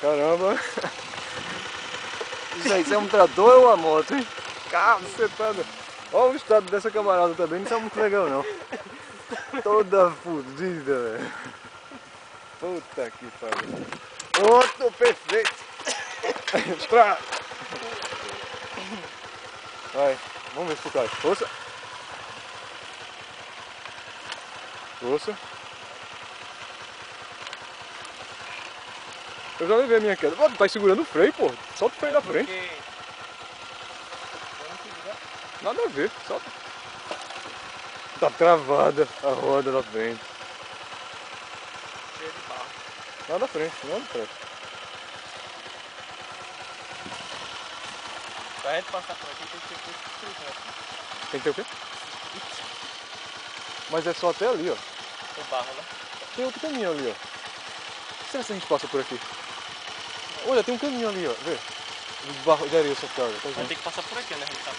Caramba. Isso é um trator ou uma moto, hein? Cacetada. Olha o estado dessa camarada também, não tá muito legal não. Toda fodida, velho. Puta que pariu. Outro perfeito. Estrada. Vai, vamos ver se tu cai. Força. Força. Eu já levei a minha queda. Pô, tu tá segurando o freio, pô. Solta o freio da frente. Nada a ver, solta. Tá travada a roda da frente. Cheio de barro. Lá da frente, não da frente. Pra gente passar por aqui tem que ter custo. Tem que ter o quê? Mas é só até ali, ó. O barro, né? Tem outro caminho ali, ó. Será que a gente passa por aqui? Olha, tem um caminho ali, ó. Vê. De barro de areia socada. Tá Vai vendo? ter que passar por aqui, né? A gente tá